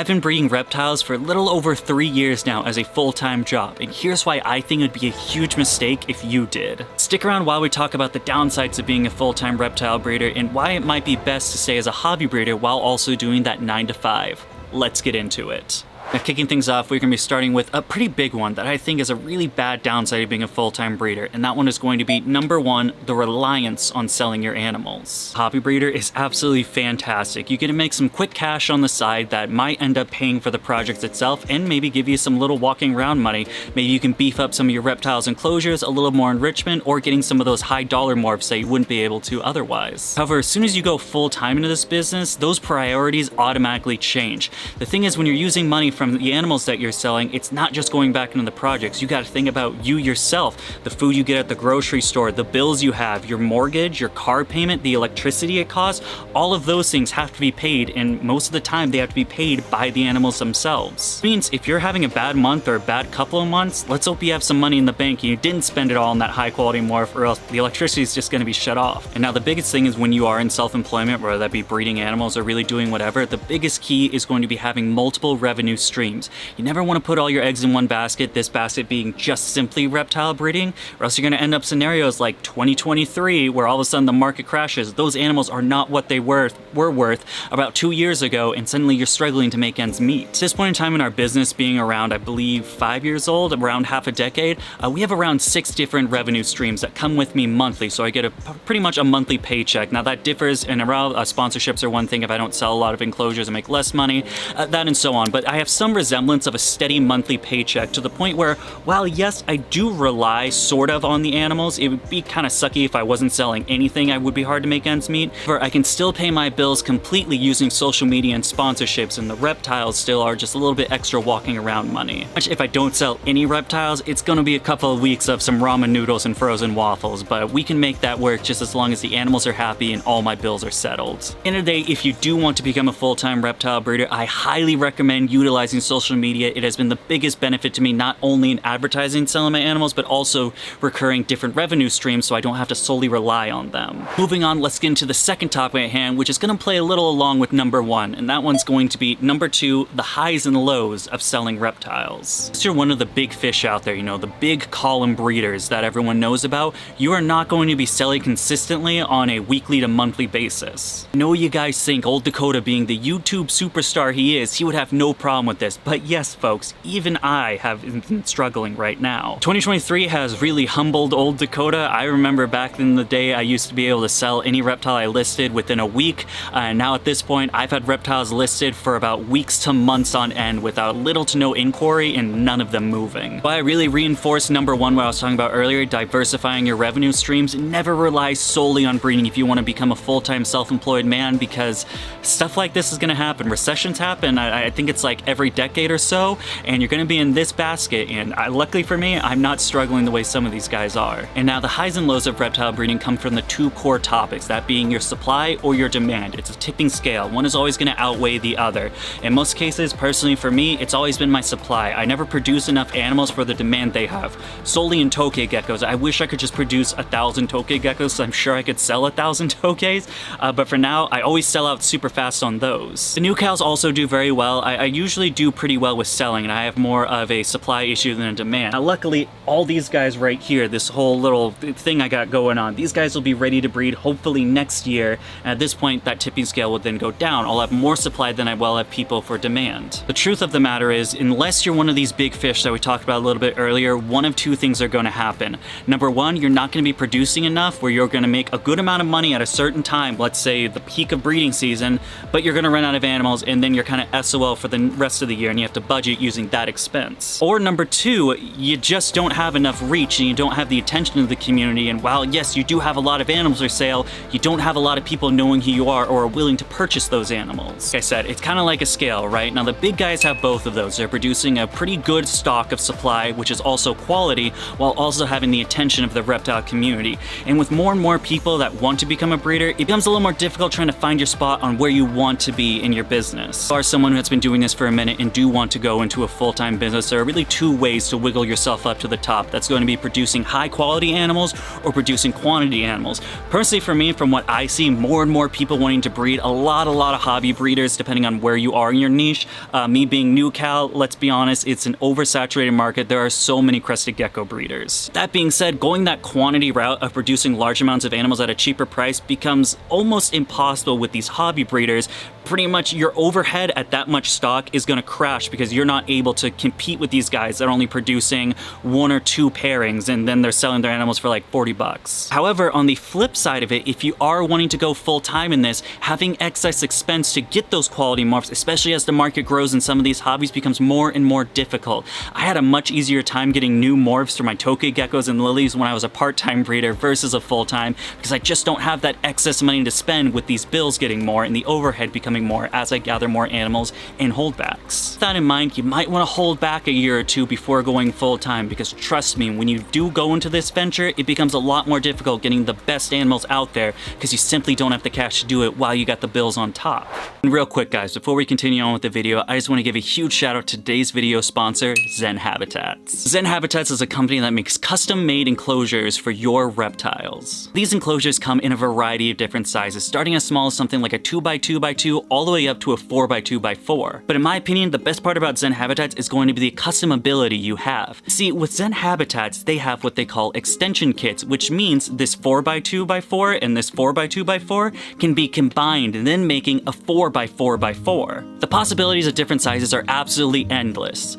I've been breeding reptiles for a little over 3 years now as a full-time job, and here's why I think it would be a huge mistake if you did. Stick around while we talk about the downsides of being a full-time reptile breeder and why it might be best to stay as a hobby breeder while also doing that 9 to 5. Let's get into it. Now, kicking things off, we're going to be starting with a pretty big one that I think is a really bad downside of being a full-time breeder, and that one is going to be number 1, the reliance on selling your animals. Hobby breeder is absolutely fantastic. You get to make some quick cash on the side that might end up paying for the project itself and maybe give you some little walking around money. Maybe you can beef up some of your reptiles enclosures, a little more enrichment, or getting some of those high dollar morphs that you wouldn't be able to otherwise. However, as soon as you go full-time into this business, those priorities automatically change. The thing is, when you're using money from the animals that you're selling, it's not just going back into the projects. You got to think about you yourself, the food you get at the grocery store, the bills you have, your mortgage, your car payment, the electricity it costs. All of those things have to be paid, and most of the time they have to be paid by the animals themselves. It means if you're having a bad month or a bad couple of months, let's hope you have some money in the bank and you didn't spend it all on that high quality morph, or else the electricity is just going to be shut off. And now the biggest thing is when you are in self-employment, whether that be breeding animals or really doing whatever, the biggest key is going to be having multiple revenue streams. You never want to put all your eggs in one basket, this basket being just simply reptile breeding, or else you're going to end up scenarios like 2023 where all of a sudden the market crashes. Those animals are not what they were worth about 2 years ago, and suddenly you're struggling to make ends meet. At this point in time in our business, being around, I believe, 5 years old, around half a decade, we have around 6 different revenue streams that come with me monthly, so I get pretty much a monthly paycheck. Now that differs, and around sponsorships are one thing. If I don't sell a lot of enclosures, I make less money, that and so on, but I have some resemblance of a steady monthly paycheck, to the point where, while yes, I do rely sort of on the animals, it would be kind of sucky if I wasn't selling anything. I would be hard to make ends meet, but I can still pay my bills completely using social media and sponsorships, and the reptiles still are just a little bit extra walking around money. Which, if I don't sell any reptiles, it's going to be a couple of weeks of some ramen noodles and frozen waffles, but we can make that work just as long as the animals are happy and all my bills are settled. In the day, if you do want to become a full-time reptile breeder, I highly recommend utilizing social media. It has been the biggest benefit to me, not only in advertising selling my animals, but also recurring different revenue streams so I don't have to solely rely on them. Moving on, let's get into the second topic at hand, which is going to play a little along with number 1, and that one's going to be number 2, the highs and lows of selling reptiles. If you're one of the big fish out there, you know, the big column breeders that everyone knows about, you are not going to be selling consistently on a weekly to monthly basis. I know you guys think Old Dakota, being the YouTube superstar he is, he would have no problem with this, but yes, folks, even I have been struggling right now. 2023 has really humbled Old Dakota. I remember back in the day I used to be able to sell any reptile I listed within a week, and now at this point I've had reptiles listed for about weeks to months on end without little to no inquiry and none of them moving. But I really reinforce number 1, what I was talking about earlier, diversifying your revenue streams. Never rely solely on breeding if you want to become a full-time self-employed man, because stuff like this is going to happen. Recessions happen, I think it's like every decade or so, and you're going to be in this basket, and luckily for me, I'm not struggling the way some of these guys are. And now the highs and lows of reptile breeding come from the 2 core topics, that being your supply or your demand. It's a tipping scale. One is always going to outweigh the other. In most cases, personally for me, it's always been my supply. I never produce enough animals for the demand they have. Solely in tokay geckos, I wish I could just produce 1,000 tokay geckos, so I'm sure I could sell 1,000 tokays, but for now, I always sell out super fast on those. The new cows also do very well. I usually do pretty well with selling, and I have more of a supply issue than a demand. Now, luckily, all these guys right here, this whole little thing I got going on, these guys will be ready to breed hopefully next year, and at this point, that tipping scale will then go down. I'll have more supply than I will have people for demand. The truth of the matter is, unless you're one of these big fish that we talked about a little bit earlier, one of 2 things are going to happen. Number 1, you're not going to be producing enough where you're going to make a good amount of money at a certain time, let's say the peak of breeding season, but you're going to run out of animals, and then you're kind of SOL for the rest of the year, and you have to budget using that expense. Or number 2, you just don't have enough reach and you don't have the attention of the community, and while yes, you do have a lot of animals for sale, you don't have a lot of people knowing who you are or are willing to purchase those animals. Like I said, it's kind of like a scale, right? Now the big guys have both of those. They're producing a pretty good stock of supply, which is also quality, while also having the attention of the reptile community. And with more and more people that want to become a breeder, it becomes a little more difficult trying to find your spot on where you want to be in your business. As someone who has been doing this for a minute passionate and do want to go into a full-time business, there are really two ways to wiggle yourself up to the top. That's going to be producing high quality animals or producing quantity animals. Personally, for me, from what I see, more and more people wanting to breed, a lot of hobby breeders, depending on where you are in your niche. Me being new Cal, let's be honest, it's an oversaturated market. There are so many crested gecko breeders. That being said, going that quantity route of producing large amounts of animals at a cheaper price becomes almost impossible with these hobby breeders. Pretty much your overhead at that much stock is going to crash because you're not able to compete with these guys that are only producing 1 or 2 pairings and then they're selling their animals for like 40 bucks. However, on the flip side of it, if you are wanting to go full time in this, having excess expense to get those quality morphs, especially as the market grows and some of these hobbies, becomes more and more difficult. I had a much easier time getting new morphs for my tokay geckos and lilies when I was a part-time breeder versus a full-time, because I just don't have that excess money to spend with these bills getting more and the overhead becoming more as I gather more animals and holdbacks. With that in mind, you might want to hold back a year or two before going full-time, because trust me, when you do go into this venture, it becomes a lot more difficult getting the best animals out there because you simply don't have the cash to do it while you got the bills on top. And real quick guys, before we continue on with the video, I just want to give a huge shout out to today's video sponsor, Zen Habitats. Zen Habitats is a company that makes custom-made enclosures for your reptiles. These enclosures come in a variety of different sizes, starting as small as something like a 2x2x2 all the way up to a 4x2x4. But in my opinion, the best part about Zen Habitats is going to be the customability you have. See, with Zen Habitats, they have what they call extension kits, which means this 4x2x4 and this 4x2x4 can be combined and then making a 4x4x4. The possibilities of different sizes are absolutely endless.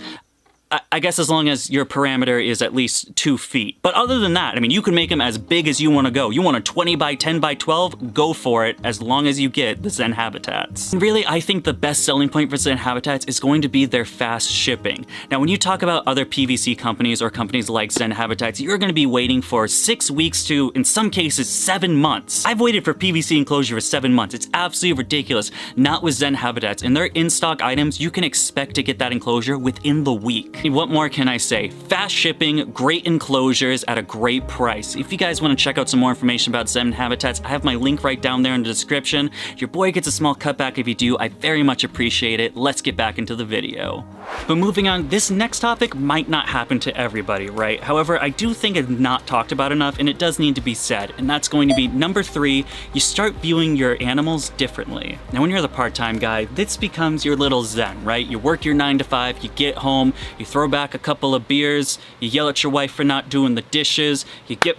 I guess as long as your parameter is at least 2 feet. But other than that, I mean, you can make them as big as you want to go. You want a 20x10x12, go for it, as long as you get the Zen Habitats. And really, I think the best selling point for Zen Habitats is going to be their fast shipping. Now, when you talk about other PVC companies or companies like Zen Habitats, you're going to be waiting for 6 weeks to, in some cases, 7 months. I've waited for PVC enclosure for 7 months. It's absolutely ridiculous. Not with Zen Habitats. In their in-stock items, you can expect to get that enclosure within the week. What more can I say? Fast shipping, great enclosures at a great price. If you guys want to check out some more information about Zen Habitats, I have my link right down there in the description. Your boy gets a small cutback if you do. I very much appreciate it. Let's get back into the video. But moving on, this next topic might not happen to everybody, right? However, I do think it's not talked about enough, and it does need to be said, and that's going to be number 3, you start viewing your animals differently. Now, when you're the part-time guy, this becomes your little zen, right? You work your 9 to 5, you get home, you throw back a couple of beers, you yell at your wife for not doing the dishes, you get...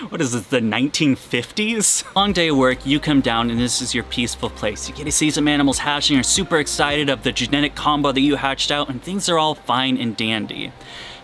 What is this, the 1950s? Long day of work, you come down and this is your peaceful place. You get to see some animals hatching, you're super excited of the genetic combo that you hatched out, and things are all fine and dandy.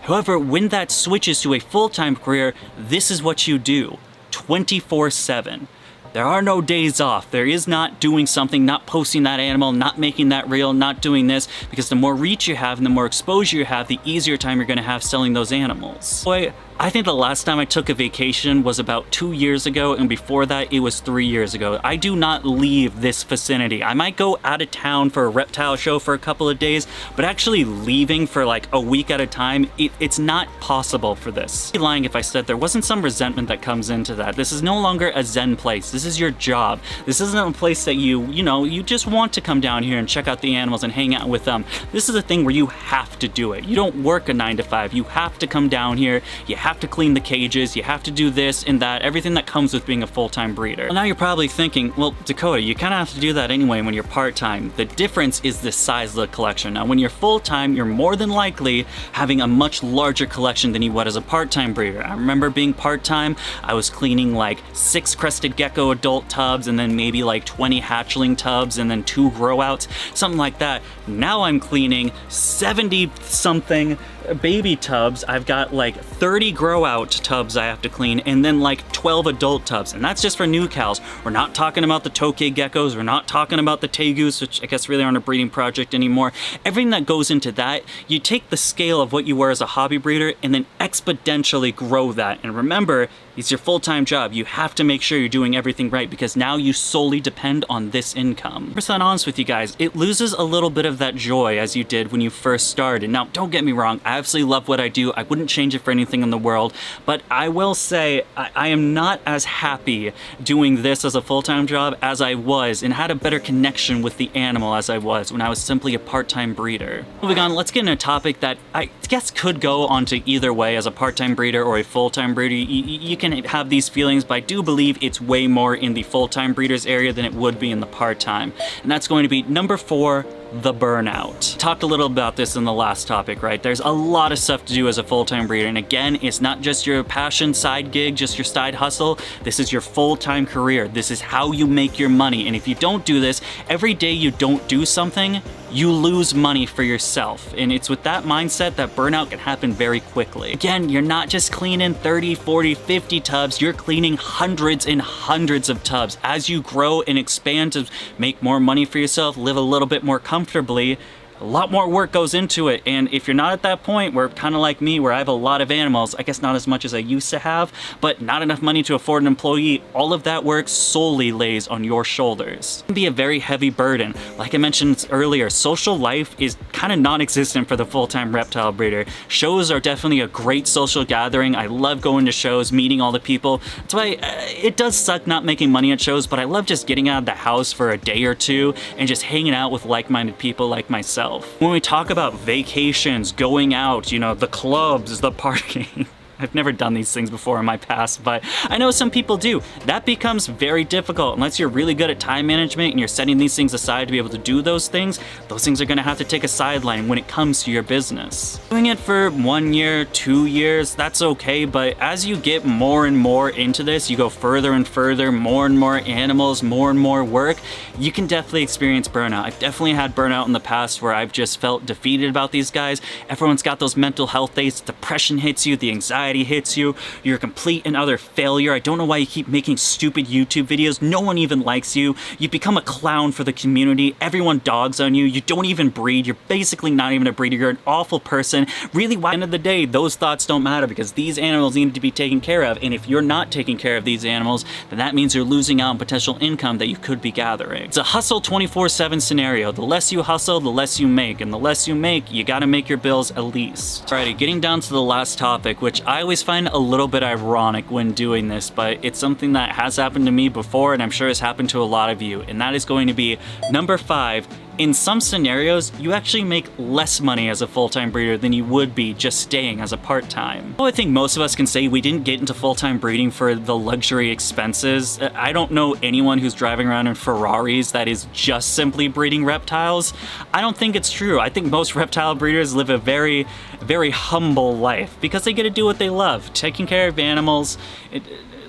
However, when that switches to a full-time career, this is what you do, 24/7. There are no days off. There is not doing something, not posting that animal, not making that reel, not doing this, because the more reach you have and the more exposure you have, the easier time you're gonna have selling those animals. Boy, I think the last time I took a vacation was about 2 years ago, and before that, it was 3 years ago. I do not leave this vicinity. I might go out of town for a reptile show for a couple of days, but actually leaving for like a week at a time, it's not possible for this. I'd be lying if I said there wasn't some resentment that comes into that. This is no longer a zen place. This is your job. This isn't a place that you just want to come down here and check out the animals and hang out with them. This is a thing where you have to do it. You don't work a 9 to 5. You have to come down here. You have to clean the cages, you have to do this and that, everything that comes with being a full-time breeder. Well, now you're probably thinking, well, Dakota, you kind of have to do that anyway when you're part-time. The difference is the size of the collection. Now, when you're full-time, you're more than likely having a much larger collection than you would as a part-time breeder. I remember being part-time, I was cleaning like 6 crested gecko adult tubs and then maybe like 20 hatchling tubs and then 2 grow-outs, something like that. Now I'm cleaning 70-something baby tubs. I've got like 30 grow out tubs I have to clean and then like 12 adult tubs, and that's just for new cows. We're not talking about the tokay geckos, we're not talking about the tegus, which I guess really aren't a breeding project anymore. Everything that goes into that, you take the scale of what you were as a hobby breeder and then exponentially grow that. And remember, It's your full-time job. You have to make sure you're doing everything right because now you solely depend on this income. To be honest with you guys, it loses a little bit of that joy as you did when you first started. Now, don't get me wrong, I absolutely love what I do. I wouldn't change it for anything in the world, but I will say I am not as happy doing this as a full-time job as I was and had a better connection with the animal as I was when I was simply a part-time breeder. Moving on, let's get into a topic that I guess could go onto either way as a part-time breeder or a full-time breeder. You can have these feelings, but I do believe it's way more in the full-time breeders area than it would be in the part-time. And that's going to be number 4, the burnout. Talked a little about this in the last topic, right? There's a lot of stuff to do as a full-time breeder, and again, it's not just your passion side gig, just your side hustle. This is your full-time career. This is how you make your money, and if you don't do this, every day you don't do something, you lose money for yourself. And it's with that mindset that burnout can happen very quickly. Again, you're not just cleaning 30, 40, 50 tubs, you're cleaning hundreds and hundreds of tubs. As you grow and expand to make more money for yourself, live a little bit more comfortably, a lot more work goes into it. And if you're not at that point where, kind of like me, where I have a lot of animals, I guess not as much as I used to have, but not enough money to afford an employee, all of that work solely lays on your shoulders. It can be a very heavy burden. Like I mentioned earlier, social life is kind of non-existent for the full-time reptile breeder. Shows are definitely a great social gathering. I love going to shows, meeting all the people. That's why it does suck not making money at shows, but I love just getting out of the house for a day or two and just hanging out with like-minded people like myself. When we talk about vacations, going out, you know, the clubs, the partying, I've never done these things before in my past, but I know some people do. That becomes very difficult unless you're really good at time management and you're setting these things aside to be able to do those things are gonna have to take a sideline when it comes to your business. Doing it for 1 year, 2 years, that's okay, but as you get more and more into this, you go further and further, more and more animals, more and more work, you can definitely experience burnout. I've definitely had burnout in the past where I've just felt defeated about these guys. Everyone's got those mental health days, depression hits you, the anxiety hits you, you're a complete and utter failure. I don't know why you keep making stupid YouTube videos. No one even likes you. You become a clown for the community. Everyone dogs on you. You don't even breed. You're basically not even a breeder. You're an awful person. Really, at the end of the day, those thoughts don't matter because these animals need to be taken care of. And if you're not taking care of these animals, then that means you're losing out on potential income that you could be gathering. It's a hustle 24/7 scenario. The less you hustle, the less you make. And the less you make, you gotta make your bills at least. Alrighty, getting down to the last topic, which I always find a little bit ironic when doing this, but it's something that has happened to me before and I'm sure has happened to a lot of you, and that is going to be number 5. In some scenarios, you actually make less money as a full-time breeder than you would be just staying as a part-time. Well, I think most of us can say we didn't get into full-time breeding for the luxury expenses. I don't know anyone who's driving around in Ferraris that is just simply breeding reptiles. I don't think it's true. I think most reptile breeders live a very, very humble life because they get to do what they love. Taking care of animals,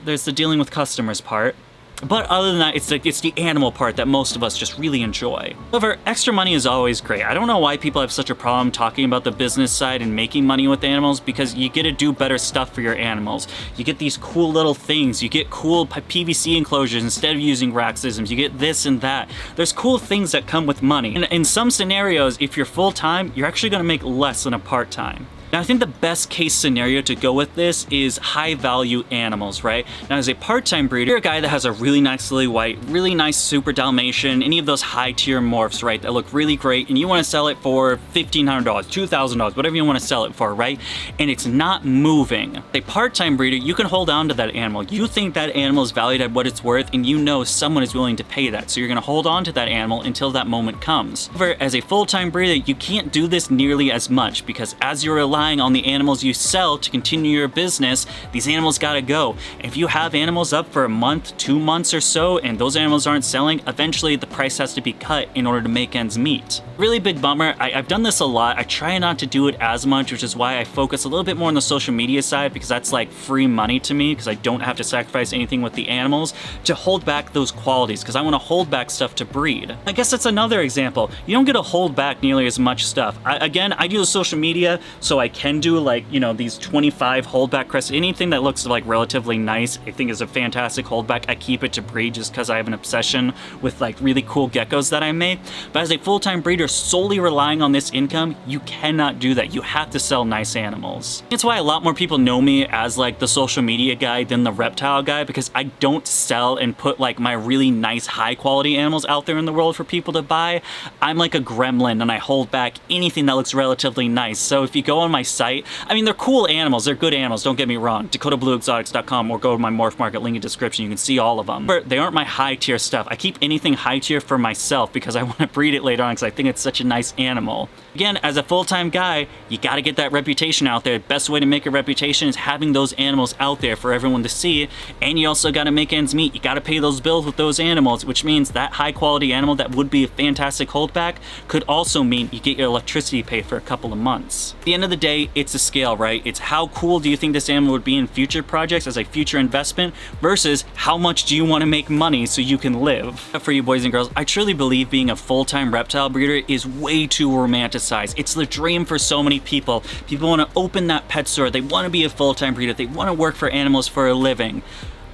there's the dealing with customers part. But other than that, it's the animal part that most of us just really enjoy. However, extra money is always great. I don't know why people have such a problem talking about the business side and making money with animals, because you get to do better stuff for your animals. You get these cool little things. You get cool PVC enclosures instead of using rack systems. You get this and that. There's cool things that come with money. And in some scenarios, if you're full-time, you're actually gonna make less than a part-time. Now, I think the best case scenario to go with this is high value animals, right? Now, as a part-time breeder, you're a guy that has a really nice lily white, really nice super Dalmatian, any of those high tier morphs, right, that look really great, and you wanna sell it for $1,500, $2,000, whatever you wanna sell it for, right? And it's not moving. A part-time breeder, you can hold on to that animal. You think that animal is valued at what it's worth, and you know someone is willing to pay that. So you're gonna hold on to that animal until that moment comes. However, as a full-time breeder, you can't do this nearly as much because as you're relying on the animals you sell to continue your business, these animals gotta go. If you have animals up for a month, 2 months or so, and those animals aren't selling, eventually the price has to be cut in order to make ends meet. Really big bummer. I've done this a lot. I try not to do it as much, which is why I focus a little bit more on the social media side, because that's like free money to me, because I don't have to sacrifice anything with the animals to hold back those qualities, because I want to hold back stuff to breed. I guess that's another example. You don't get to hold back nearly as much stuff. Again, I do the social media so I can do like, you know, these 25 holdback crests. Anything that looks like relatively nice, I think is a fantastic holdback. I keep it to breed just because I have an obsession with like really cool geckos that I make. But as a full-time breeder solely relying on this income, you cannot do that. You have to sell nice animals. It's why a lot more people know me as like the social media guy than the reptile guy, because I don't sell and put like my really nice high quality animals out there in the world for people to buy. I'm like a gremlin and I hold back anything that looks relatively nice. So if you go on my site, I mean, they're cool animals, they're good animals, don't get me wrong. DakotaBlueExotics.com, or go to my Morph Market link in the description, you can see all of them. But they aren't my high tier stuff. I keep anything high tier for myself because I want to breed it later on because I think it's such a nice animal. Again, as a full-time guy, you got to get that reputation out there. The best way to make a reputation is having those animals out there for everyone to see, and you also got to make ends meet. You got to pay those bills with those animals, which means that high quality animal that would be a fantastic holdback could also mean you get your electricity paid for a couple of months. At the end of the day, it's a scale, right? It's how cool do you think this animal would be in future projects as a future investment versus how much do you want to make money so you can live. For you boys and girls, I truly believe being a full-time reptile breeder is way too romanticized. It's the dream for so many people. People want to open that pet store. They want to be a full-time breeder. They want to work for animals for a living.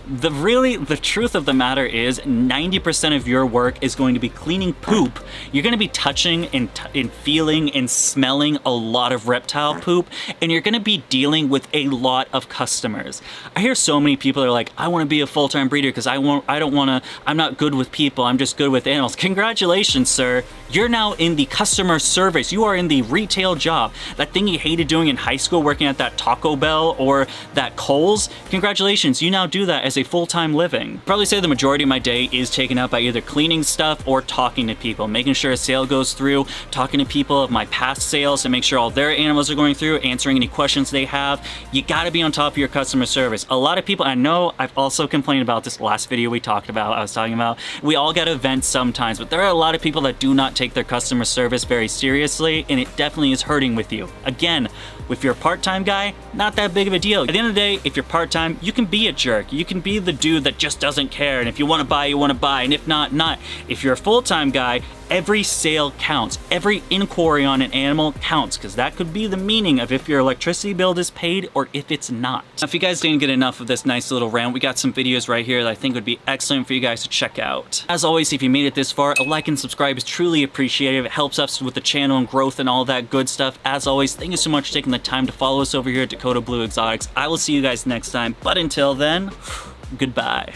The truth of the matter is 90% of your work is going to be cleaning poop. You're going to be touching and feeling and smelling a lot of reptile poop, and you're going to be dealing with a lot of customers. I hear so many people are like, I want to be a full-time breeder because I'm not good with people, I'm just good with animals. Congratulations, sir. You're now in the customer service. You are in the retail job. That thing you hated doing in high school, working at that Taco Bell or that Kohl's, congratulations, you now do that as a full-time living. Probably say the majority of my day is taken up by either cleaning stuff or talking to people, making sure a sale goes through, talking to people of my past sales to make sure all their animals are going through, answering any questions they have. You gotta be on top of your customer service. A lot of people, I know I've also complained about this last video we talked about, I was talking about, we all get events sometimes, but there are a lot of people that do not take their customer service very seriously, and it definitely is hurting with you. Again, if you're a part-time guy, not that big of a deal. At the end of the day, if you're part-time, you can be a jerk. You can be the dude that just doesn't care, and if you want to buy, you want to buy, and if not, not. If you're a full-time guy, every sale counts. Every inquiry on an animal counts, because that could be the meaning of if your electricity bill is paid or if it's not. Now, if you guys didn't get enough of this nice little rant, we got some videos right here that I think would be excellent for you guys to check out. As always, if you made it this far, a like and subscribe is truly appreciated. It helps us with the channel and growth and all that good stuff. As always, thank you so much for taking the time to follow us over here at Dakota Blue Exotics. I will see you guys next time, but until then, goodbye.